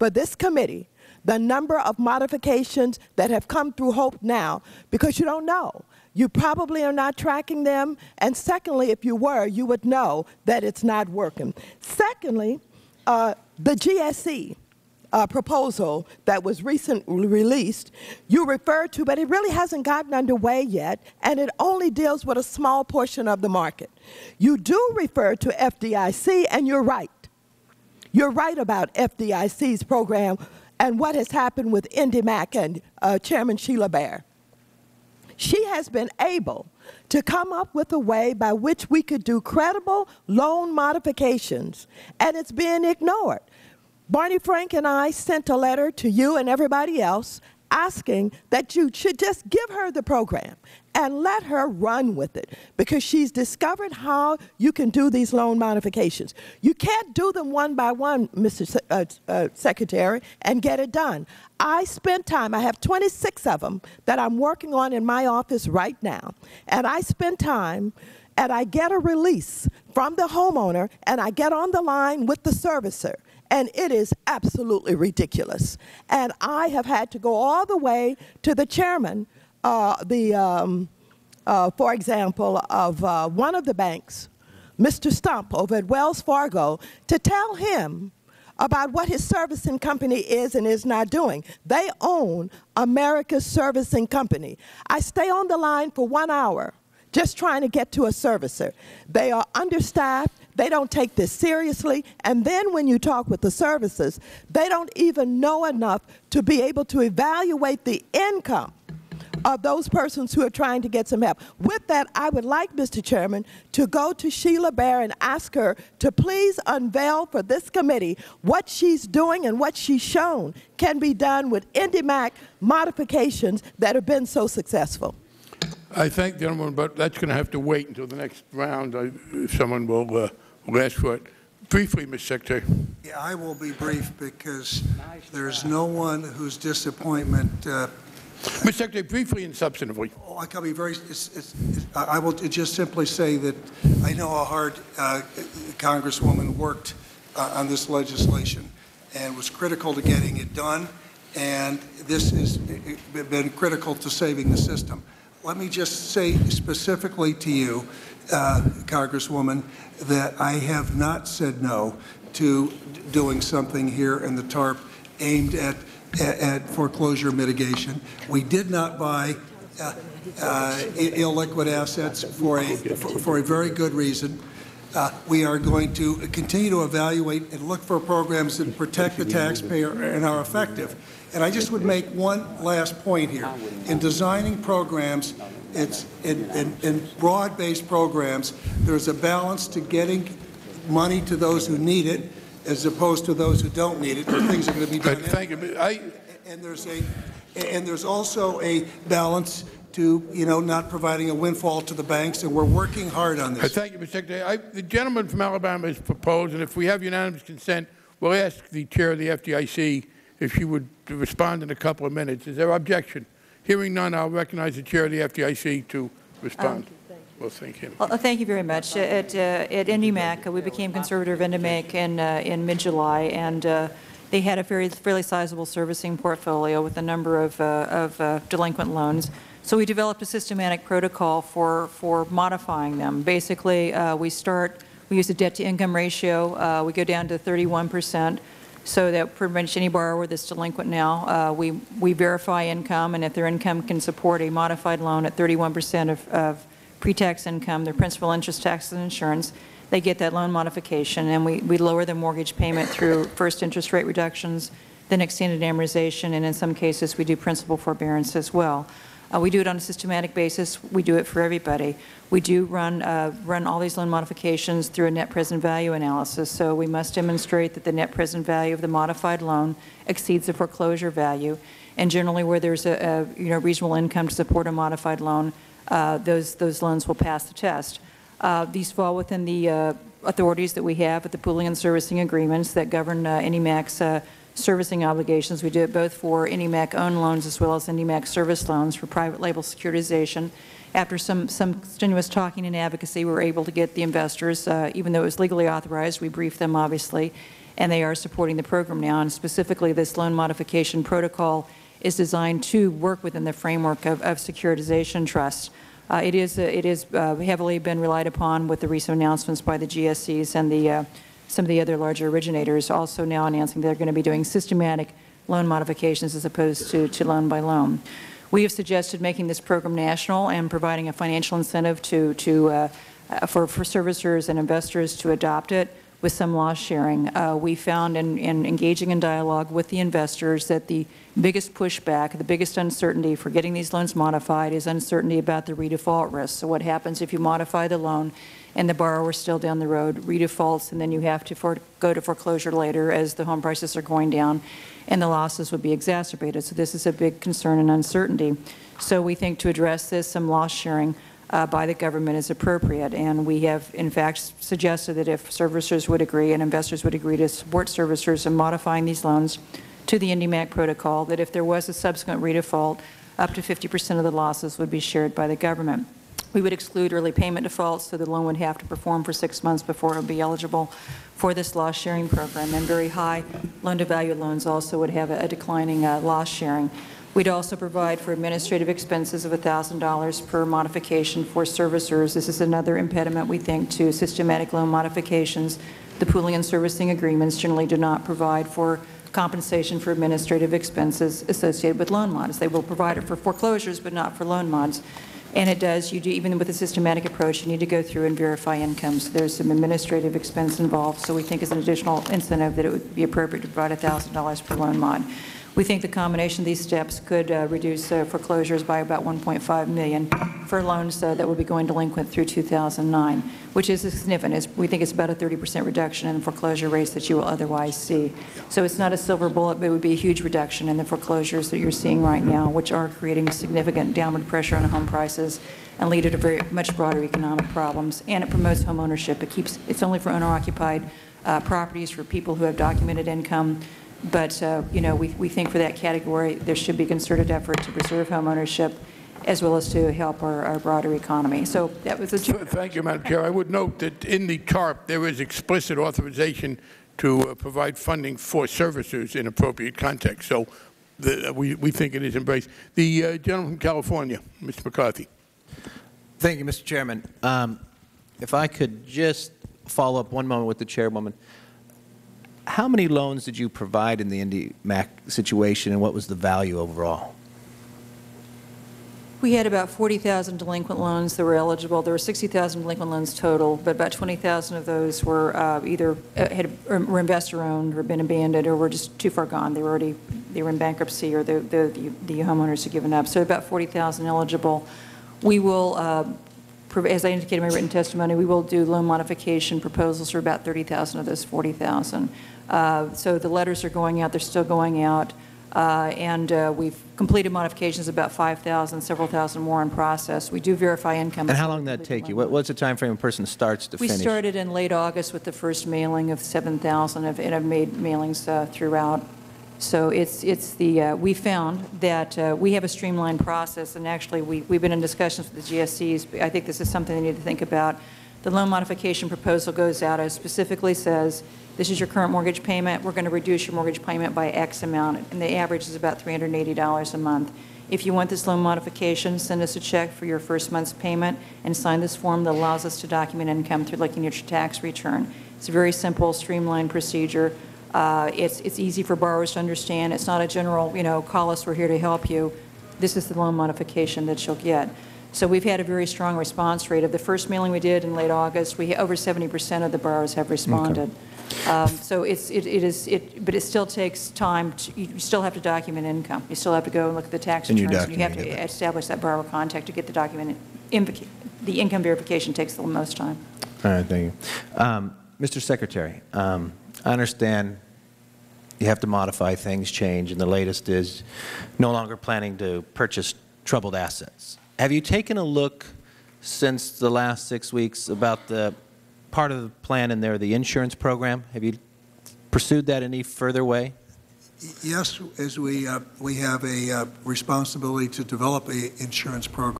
for this committee the number of modifications that have come through Hope now, because you don't know. You probably are not tracking them, and secondly, if you were, you would know that it's not working. Secondly, the GSE proposal that was recently released, you referred to, but it really hasn't gotten underway yet, and it only deals with a small portion of the market. You do refer to FDIC, and you're right. You're right about FDIC's program and what has happened with IndyMac and Chairman Sheila Bair. She has been able to come up with a way by which we could do credible loan modifications, and it's being ignored. Barney Frank and I sent a letter to you and everybody else asking that you should just give her the program and let her run with it, because she's discovered how you can do these loan modifications. You can't do them one by one, Mr. Secretary, and get it done. I spent time, I have 26 of them that I'm working on in my office right now, and I spend time and I get a release from the homeowner and I get on the line with the servicer. And it is absolutely ridiculous. And I have had to go all the way to the chairman, for example, of one of the banks, Mr. Stump over at Wells Fargo, to tell him about what his servicing company is and is not doing. They own America's servicing company. I stay on the line for 1 hour just trying to get to a servicer. They are understaffed. They don't take this seriously, and then when you talk with the servicers, they don't even know enough to be able to evaluate the income of those persons who are trying to get some help. With that, I would like, Mr. Chairman, to go to Sheila Bair and ask her to please unveil for this committee what she's doing and what she's shown can be done with IndyMac modifications that have been so successful. I thank the gentleman, but that's going to have to wait until the next round. If someone will ask for it. Briefly, Mr. Secretary. Yeah, I will be brief because there's no one whose disappointment. Mr. Secretary, briefly and substantively. Oh, I can be very. I will just simply say that I know how hard Congresswoman worked on this legislation and was critical to getting it done, and this has been critical to saving the system. Let me just say specifically to you, Congresswoman, that I have not said no to doing something here in the TARP aimed at foreclosure mitigation. We did not buy illiquid assets for a very good reason. We are going to continue to evaluate and look for programs that protect the taxpayer and are effective. And I just would make one last point here. In designing programs, it's in broad-based programs, there's a balance to getting money to those who need it as opposed to those who don't need it. Things are going to be done. Thank you. And there's also a balance to, not providing a windfall to the banks, and we're working hard on this. Thank you, Mr. Secretary. The gentleman from Alabama has proposed, and if we have unanimous consent, we'll ask the chair of the FDIC if she would respond in a couple of minutes. Is there objection? Hearing none, I'll recognize the chair of the FDIC to respond. Well, thank him. Well, thank you very much. At IndyMac, we became conservator of IndyMac in mid-July, and they had a fairly sizable servicing portfolio with a number of delinquent loans. So we developed a systematic protocol for modifying them. Basically, we use a debt-to-income ratio. We go down to 31%. So that pretty much any borrower that's delinquent now, we verify income, and if their income can support a modified loan at 31% of pre-tax income, their principal, interest, taxes, and insurance, they get that loan modification, and we lower their mortgage payment through first interest rate reductions, then extended amortization, and in some cases we do principal forbearance as well. We do it on a systematic basis. We do it for everybody. We do run all these loan modifications through a net present value analysis. So we must demonstrate that the net present value of the modified loan exceeds the foreclosure value. And generally, where there's a reasonable income to support a modified loan, those loans will pass the test. These fall within the authorities that we have at the pooling and servicing agreements that govern IndyMac's servicing obligations. We do it both for IndyMac-owned loans as well as IndyMac service loans for private label securitization. After some strenuous talking and advocacy, we were able to get the investors, even though it was legally authorized, we briefed them obviously, and they are supporting the program now. And specifically, this loan modification protocol is designed to work within the framework of securitization trusts. It is heavily been relied upon with the recent announcements by the GSEs and some of the other larger originators also now announcing they're going to be doing systematic loan modifications as opposed to loan by loan. We have suggested making this program national and providing a financial incentive for servicers and investors to adopt it with some loss sharing. We found in engaging in dialogue with the investors that the biggest pushback, the biggest uncertainty for getting these loans modified is uncertainty about the redefault risk. So what happens if you modify the loan and the borrower still down the road redefaults, and then you have to go to foreclosure later as the home prices are going down, and the losses would be exacerbated. So this is a big concern and uncertainty. So we think to address this, some loss sharing by the government is appropriate, and we have in fact suggested that if servicers would agree and investors would agree to support servicers in modifying these loans to the IndyMac protocol, that if there was a subsequent redefault, up to 50% of the losses would be shared by the government. We would exclude early payment defaults, so the loan would have to perform for 6 months before it would be eligible for this loss sharing program, and very high loan-to-value loans also would have a declining loss sharing. We'd also provide for administrative expenses of $1,000 per modification for servicers. This is another impediment, we think, to systematic loan modifications. The pooling and servicing agreements generally do not provide for compensation for administrative expenses associated with loan mods. They will provide it for foreclosures, but not for loan mods. And it does, even with a systematic approach, you need to go through and verify income. So there's some administrative expense involved. So we think as an additional incentive that it would be appropriate to provide $1,000 per loan mod. We think the combination of these steps could reduce foreclosures by about $1.5 million for loans that will be going delinquent through 2009, which is significant. We think it's about a 30% reduction in foreclosure rates that you will otherwise see. So it's not a silver bullet, but it would be a huge reduction in the foreclosures that you're seeing right now, which are creating significant downward pressure on home prices and lead to very much broader economic problems. And it promotes home ownership. It's only for owner-occupied properties for people who have documented income. But we think for that category there should be concerted effort to preserve home ownership as well as to help our broader economy. So that was Thank you, Madam Chair. I would note that in the TARP there is explicit authorization to provide funding for servicers in appropriate context. So we think it is embraced. The gentleman from California, Mr. McCarthy. Thank you, Mr. Chairman. If I could just follow up one moment with the chairwoman. How many loans did you provide in the IndyMac situation, and what was the value overall? We had about 40,000 delinquent loans that were eligible. There were 60,000 delinquent loans total, but about 20,000 of those were either were investor-owned or been abandoned or were just too far gone. They were in bankruptcy or the homeowners had given up. So about 40,000 eligible. We will, as I indicated in my written testimony, we will do loan modification proposals for about 30,000 of those 40,000. So the letters are going out. They're still going out. And we've completed modifications about 5,000, several thousand more in process. We do verify income. And how long did that take you? What's the time frame a person starts to finish? We started in late August with the first mailing of 7,000 and have made mailings throughout. So we found that we have a streamlined process, and actually we've been in discussions with the GSEs. I think this is something they need to think about. The loan modification proposal goes out and specifically says, this is your current mortgage payment. We're going to reduce your mortgage payment by X amount, and the average is about $380 a month. If you want this loan modification, send us a check for your first month's payment and sign this form that allows us to document income through looking at your tax return. It's a very simple, streamlined procedure. It's easy for borrowers to understand. It's not a general, call us, we're here to help you. This is the loan modification that you'll get. So we've had a very strong response rate. Of the first mailing we did in late August, over 70% of the borrowers have responded. Okay. But it still takes time. You still have to document income. You still have to go and look at the tax returns. And you have to establish that borrower contact to get the document. The income verification takes the most time. All right, thank you. Mr. Secretary, I understand you have to modify things, change, and the latest is no longer planning to purchase troubled assets. Have you taken a look since the last 6 weeks about the part of the plan in there, the insurance program? Have you pursued that any further way? Yes, as we have a responsibility to develop an insurance program.